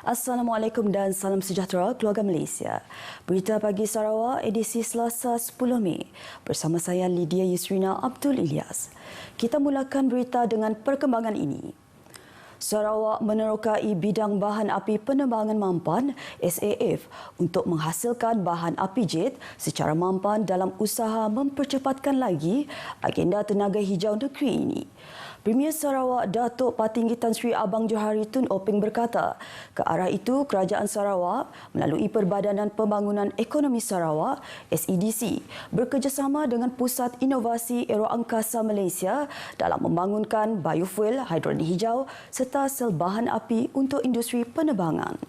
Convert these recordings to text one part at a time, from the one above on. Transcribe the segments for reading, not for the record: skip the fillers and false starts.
Assalamualaikum dan salam sejahtera keluarga Malaysia. Berita Pagi Sarawak edisi Selasa 10 Mei. Bersama saya Lydia Yusrina Abdul Ilyas. Kita mulakan berita dengan perkembangan ini. Sarawak menerokai bidang bahan api penerbangan mampan SAF untuk menghasilkan bahan api jet secara mampan dalam usaha mempercepatkan lagi agenda tenaga hijau negeri ini. Premier Sarawak Datuk Patinggi Tan Sri Abang Johari Tun Openg berkata, ke arah itu Kerajaan Sarawak melalui Perbadanan Pembangunan Ekonomi Sarawak SEDC bekerjasama dengan Pusat Inovasi Aeroangkasa Malaysia dalam membangunkan biofuel hidrogen hijau serta sel bahan api untuk industri penerbangan.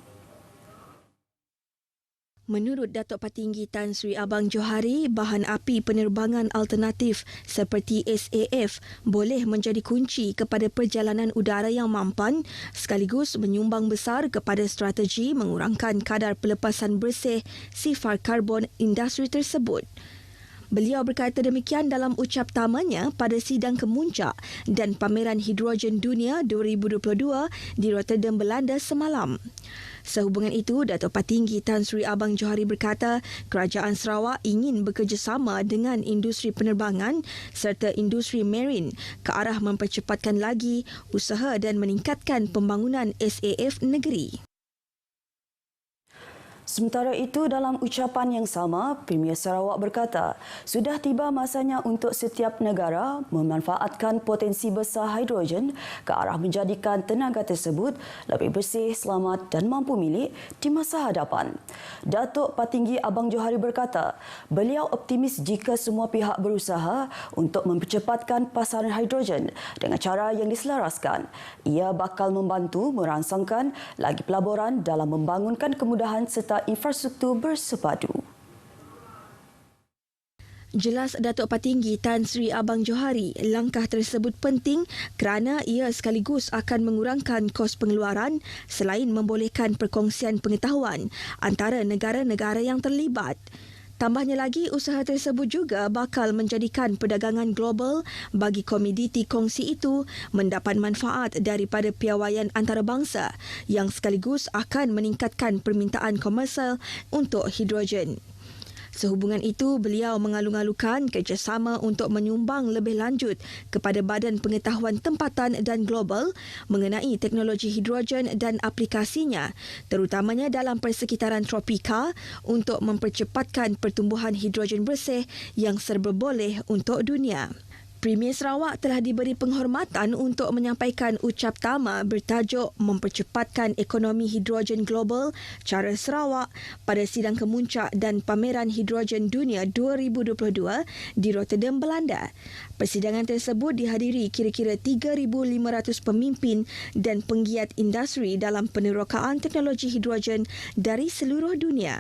Menurut Datuk Patinggi Tan Sri Abang Johari, bahan api penerbangan alternatif seperti SAF boleh menjadi kunci kepada perjalanan udara yang mampan sekaligus menyumbang besar kepada strategi mengurangkan kadar pelepasan bersih sifar karbon industri tersebut. Beliau berkata demikian dalam ucap tamanya pada sidang kemuncak dan pameran hidrogen dunia 2022 di Rotterdam, Belanda semalam. Sehubungan itu, Datuk Patinggi Tan Sri Abang Johari berkata Kerajaan Sarawak ingin bekerjasama dengan industri penerbangan serta industri marine ke arah mempercepatkan lagi usaha dan meningkatkan pembangunan SAF negeri. Sementara itu, dalam ucapan yang sama, Premier Sarawak berkata, sudah tiba masanya untuk setiap negara memanfaatkan potensi besar hidrogen ke arah menjadikan tenaga tersebut lebih bersih, selamat dan mampu milik di masa hadapan. Datuk Patinggi Abang Johari berkata, beliau optimis jika semua pihak berusaha untuk mempercepatkan pasaran hidrogen dengan cara yang diselaraskan. Ia bakal membantu merangsangkan lagi pelaburan dalam membangunkan kemudahan serta infrastruktur bersepadu. Jelas Datuk Patinggi Tan Sri Abang Johari, langkah tersebut penting kerana ia sekaligus akan mengurangkan kos pengeluaran selain membolehkan perkongsian pengetahuan antara negara-negara yang terlibat. Tambahnya lagi, usaha tersebut juga bakal menjadikan perdagangan global bagi komoditi kongsi itu mendapat manfaat daripada piawaian antarabangsa yang sekaligus akan meningkatkan permintaan komersial untuk hidrogen. Sehubungan itu, beliau mengalu-alukan kerjasama untuk menyumbang lebih lanjut kepada Badan Pengetahuan Tempatan dan Global mengenai teknologi hidrogen dan aplikasinya, terutamanya dalam persekitaran tropika untuk mempercepatkan pertumbuhan hidrogen bersih yang serba boleh untuk dunia. Premier Sarawak telah diberi penghormatan untuk menyampaikan ucap tama bertajuk Mempercepatkan Ekonomi Hidrogen Global Cara Sarawak pada sidang kemuncak dan pameran hidrogen dunia 2022 di Rotterdam, Belanda. Persidangan tersebut dihadiri kira-kira 3,500 pemimpin dan penggiat industri dalam penerokaan teknologi hidrogen dari seluruh dunia.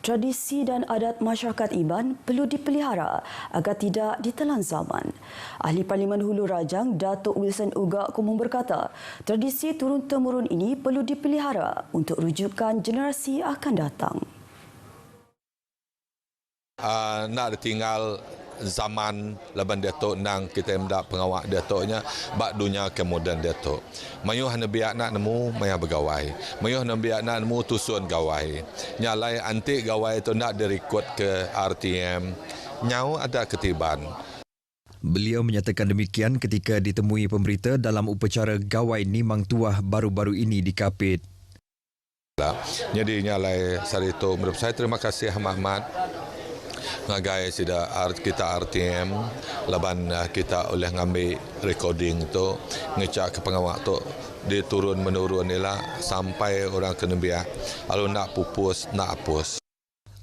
Tradisi dan adat masyarakat Iban perlu dipelihara agar tidak ditelan zaman. Ahli Parlimen Hulu Rajang, Datuk Wilson Ugak Kumung berkata, tradisi turun-temurun ini perlu dipelihara untuk rujukan generasi akan datang. Nak tinggal zaman leban Datuk nang kita mendak pengawak Datuknya bak dunia kemudian Datuk. Mayuh hana biak nak nemu maya bergawai. Mayuh hana biak nak nemu tusun gawai. Nyalai antik gawai itu nak direkod ke RTM. Nyau ada ketiban. Beliau menyatakan demikian ketika ditemui pemberita dalam upacara gawai Nimang Tuah baru-baru ini di Kapit. Jadi nyalai sari itu menurut saya terima kasih Ahmad ngagai sida kita RTM laban kita oleh ngambil recording tu ngecak ke pengawak tu dia turun menurun nila sampai orang kena biak kalau nak pupus nak hapus.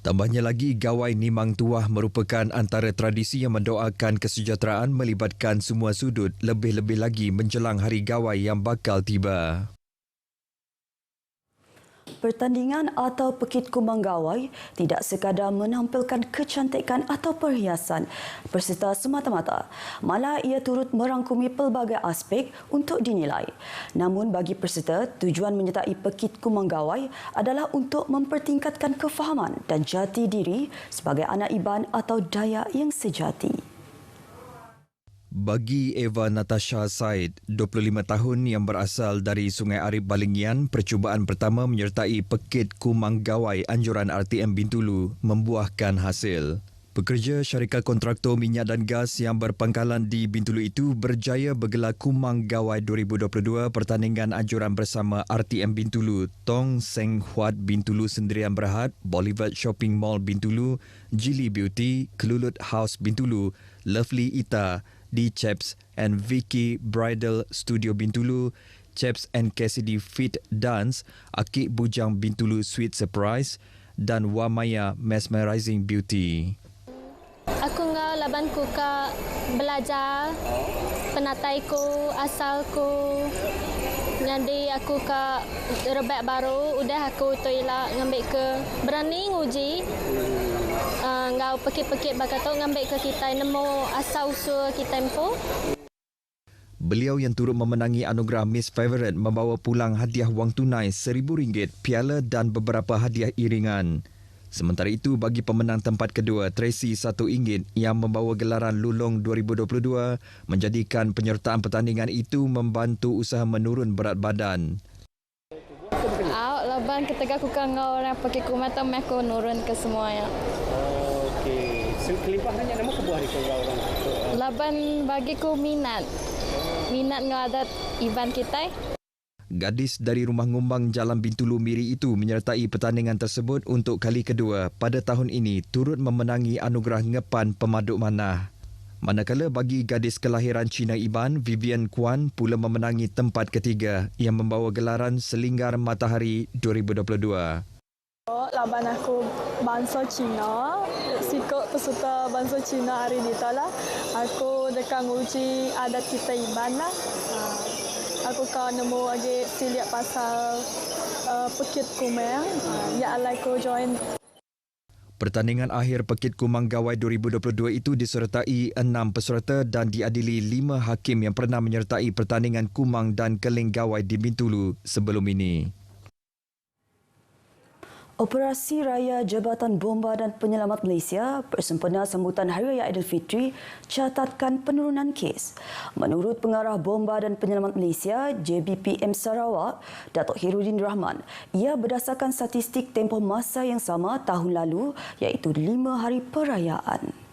Tambahnya lagi, gawai Nimang Tuah merupakan antara tradisi yang mendoakan kesejahteraan melibatkan semua sudut lebih-lebih lagi menjelang hari gawai yang bakal tiba. Pertandingan atau pekit kumbang gawai tidak sekadar menampilkan kecantikan atau perhiasan peserta semata-mata, malah ia turut merangkumi pelbagai aspek untuk dinilai. Namun bagi peserta, tujuan menyertai pekit kumbang gawai adalah untuk mempertingkatkan kefahaman dan jati diri sebagai anak Iban atau Dayak yang sejati. Bagi Eva Natasha Said, 25 tahun yang berasal dari Sungai Arif Balingian, percubaan pertama menyertai Pekit Kumang Gawai anjuran RTM Bintulu membuahkan hasil. Pekerja syarikat kontraktor minyak dan gas yang berpangkalan di Bintulu itu berjaya bergelar Kumang Gawai 2022 pertandingan anjuran bersama RTM Bintulu, Tong Seng Huat Bintulu Sendirian Berhad, Boulevard Shopping Mall Bintulu, Jili Beauty, Kelulut House Bintulu, Lovely Ita, di Chaps and Vicky Bridal Studio Bintulu, Chaps and Cassidy Fit Dance, Akik Bujang Bintulu Sweet Surprise dan Wamaya Mesmerizing Beauty. Aku ngau laban ku ka belajar penatai ku asal ku jadi aku ka rebek baru udah aku toilah ngambil ke berani nguji ngau pekit-pekit bakato ngambil ke kita nemu asal usul kita empu. Beliau yang turut memenangi anugerah Miss Favorite membawa pulang hadiah wang tunai RM1,000, piala dan beberapa hadiah iringan. Sementara itu, bagi pemenang tempat kedua, Tracy RM1 yang membawa gelaran Lulong 2022 menjadikan penyertaan pertandingan itu membantu usaha menurun berat badan. Laban ketika aku ngau orang pakai kumata aku nurun ke semuanya. Okey. Kelimpahannya nama ke buah kau orang. Laban bagi ku minat ngadat event kita. Gadis dari Rumah Ngumbang Jalan Bintulu Miri itu menyertai pertandingan tersebut untuk kali kedua pada tahun ini turut memenangi anugerah Ngepan Pemaduk Manah. Manakala bagi gadis kelahiran Cina Iban, Vivian Kwan pula memenangi tempat ketiga yang membawa gelaran Selinggar Matahari 2022. Laban aku bangsa Cina, sikap peserta bangsa Cina hari ni lah. Aku dekat nguji adat kita Iban lah. Aku kan nemu lagi siliap pasal Pekit Kumang. Ya alai ko join. Pertandingan akhir Pekit Kumang Gawai 2022 itu disertai 6 peserta dan diadili 5 hakim yang pernah menyertai pertandingan Kumang dan Keling Gawai di Bintulu sebelum ini. Operasi Raya Jabatan Bomba dan Penyelamat Malaysia bersempena sambutan Hari Raya Aidilfitri catatkan penurunan kes. Menurut Pengarah Bomba dan Penyelamat Malaysia, JBPM Sarawak, Datuk Hirudin Rahman, ia berdasarkan statistik tempoh masa yang sama tahun lalu iaitu 5 hari perayaan.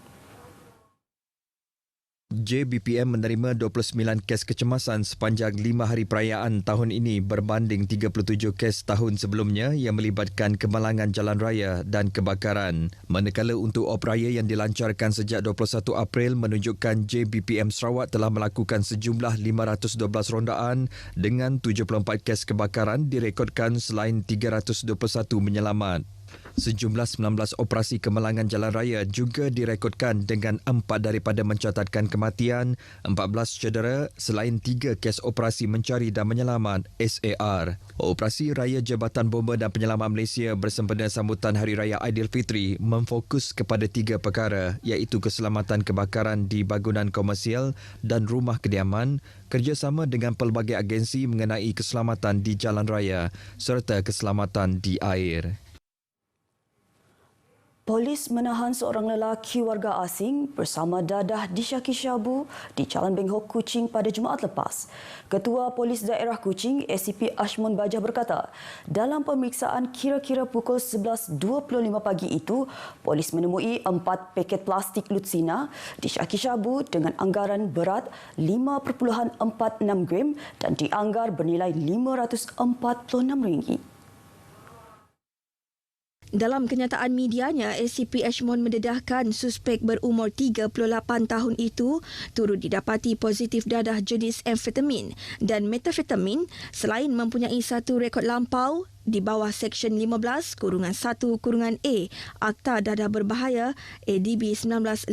JBPM menerima 29 kes kecemasan sepanjang 5 hari perayaan tahun ini berbanding 37 kes tahun sebelumnya yang melibatkan kemalangan jalan raya dan kebakaran. Manakala untuk op raya yang dilancarkan sejak 21 April menunjukkan JBPM Sarawak telah melakukan sejumlah 512 rondaan dengan 74 kes kebakaran direkodkan selain 321 menyelamat. Sejumlah 19 operasi kemalangan jalan raya juga direkodkan dengan 4 daripada mencatatkan kematian, 14 cedera selain 3 kes operasi mencari dan menyelamat SAR. Operasi Raya Jabatan Bomba dan Penyelamat Malaysia bersempena sambutan Hari Raya Aidilfitri memfokus kepada 3 perkara iaitu keselamatan kebakaran di bangunan komersial dan rumah kediaman, kerjasama dengan pelbagai agensi mengenai keselamatan di jalan raya serta keselamatan di air. Polis menahan seorang lelaki warga asing bersama dadah disyaki syabu di Jalan Benghok, Kuching pada Jumaat lepas. Ketua Polis Daerah Kuching, ACP Ashmon Bajah berkata, dalam pemeriksaan kira-kira pukul 11.25 pagi itu, polis menemui 4 paket plastik lutsina disyaki syabu dengan anggaran berat 5.46 gram dan dianggar bernilai RM546. Dalam kenyataan medianya, ACP Ashmon mendedahkan suspek berumur 38 tahun itu turut didapati positif dadah jenis amfetamin dan metafetamin selain mempunyai satu rekod lampau di bawah Seksyen 15-1-A Akta Dadah Berbahaya ADB 1952.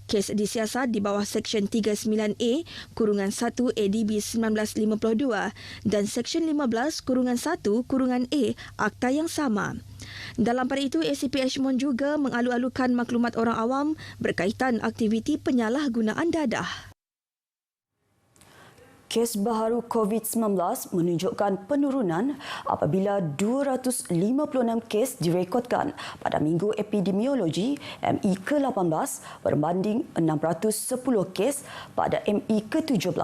Kes disiasat di bawah Seksyen 39A-1 ADB 1952 dan Seksyen 15-1-A Akta yang sama. Dalam pada itu, ACP Ashmon juga mengalu-alukan maklumat orang awam berkaitan aktiviti penyalahgunaan dadah. Kes baharu COVID-19 menunjukkan penurunan apabila 256 kes direkodkan pada Minggu Epidemiologi ME ke-18 berbanding 610 kes pada ME ke-17.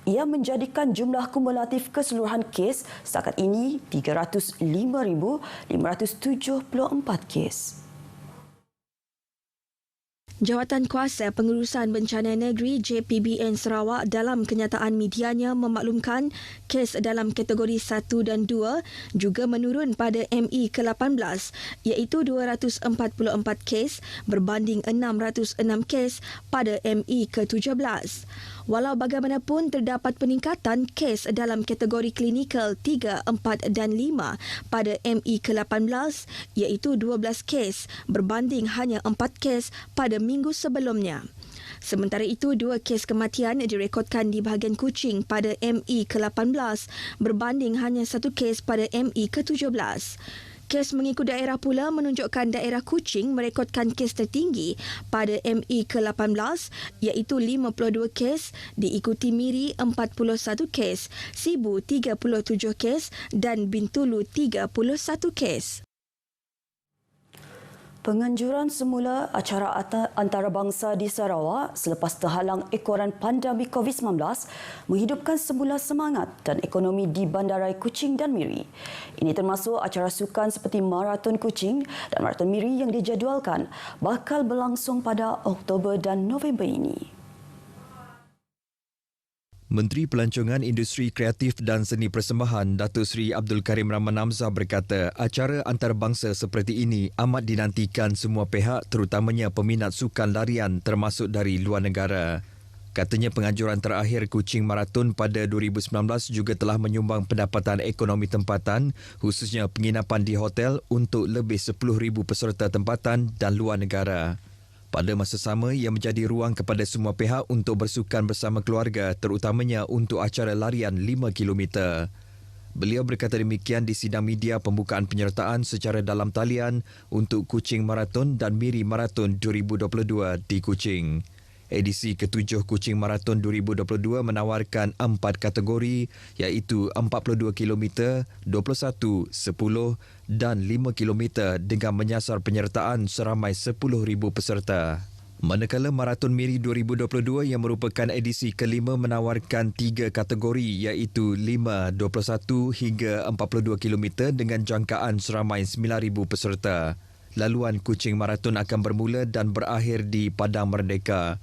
Ia menjadikan jumlah kumulatif keseluruhan kes setakat ini 305,574 kes. Jawatan Kuasa Pengurusan Bencana Negeri JPBN Sarawak dalam kenyataan medianya memaklumkan kes dalam kategori 1 dan 2 juga menurun pada ME ke-18 iaitu 244 kes berbanding 606 kes pada ME ke-17. Walau bagaimanapun terdapat peningkatan kes dalam kategori klinikal 3, 4 dan 5 pada ME ke-18 iaitu 12 kes berbanding hanya 4 kes pada minggu sebelumnya. Sementara itu, 2 kes kematian direkodkan di bahagian Kuching pada ME ke-18 berbanding hanya 1 kes pada ME ke-17. Kes mengikut daerah pula menunjukkan daerah Kuching merekodkan kes tertinggi pada ME ke-18 iaitu 52 kes, diikuti Miri 41 kes, Sibu 37 kes dan Bintulu 31 kes. Penganjuran semula acara antarabangsa di Sarawak selepas terhalang ekoran pandemik COVID-19 menghidupkan semula semangat dan ekonomi di Bandaraya Kuching dan Miri. Ini termasuk acara sukan seperti Marathon Kuching dan Marathon Miri yang dijadualkan bakal berlangsung pada Oktober dan November ini. Menteri Pelancongan Industri Kreatif dan Seni Persembahan Datuk Seri Abdul Karim Rahman Hamzah berkata acara antarabangsa seperti ini amat dinantikan semua pihak terutamanya peminat sukan larian termasuk dari luar negara. Katanya penganjuran terakhir Kuching Marathon pada 2019 juga telah menyumbang pendapatan ekonomi tempatan khususnya penginapan di hotel untuk lebih 10,000 peserta tempatan dan luar negara. Pada masa sama, ia menjadi ruang kepada semua pihak untuk bersukan bersama keluarga terutamanya untuk acara larian 5 km. Beliau berkata demikian di sidang media pembukaan penyertaan secara dalam talian untuk Kuching Marathon dan Miri Marathon 2022 di Kuching. Edisi ke-7 Kuching Marathon 2022 menawarkan 4 kategori iaitu 42 km, 21, 10 dan 5 km dengan menyasar penyertaan seramai 10,000 peserta. Manakala Marathon Miri 2022 yang merupakan edisi kelima menawarkan 3 kategori iaitu 5, 21 hingga 42 km dengan jangkaan seramai 9,000 peserta. Laluan Kuching Marathon akan bermula dan berakhir di Padang Merdeka.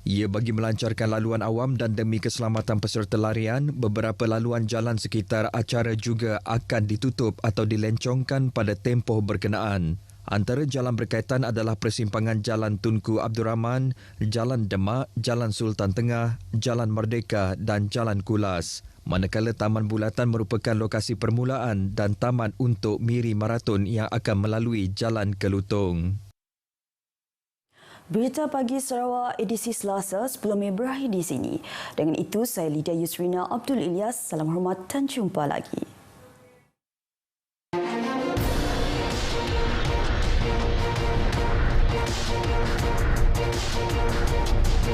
Ia bagi melancarkan laluan awam dan demi keselamatan peserta larian, beberapa laluan jalan sekitar acara juga akan ditutup atau dilencongkan pada tempoh berkenaan. Antara jalan berkaitan adalah persimpangan Jalan Tunku Abdul Rahman, Jalan Demak, Jalan Sultan Tengah, Jalan Merdeka dan Jalan Kulas. Manakala Taman Bulatan merupakan lokasi permulaan dan taman untuk Miri Marathon yang akan melalui Jalan Kelutung. Berita Pagi Sarawak edisi Selasa 10 Mei berakhir di sini. Dengan itu, saya Lydia Yusrina Abdul Ilyas. Salam hormat dan jumpa lagi.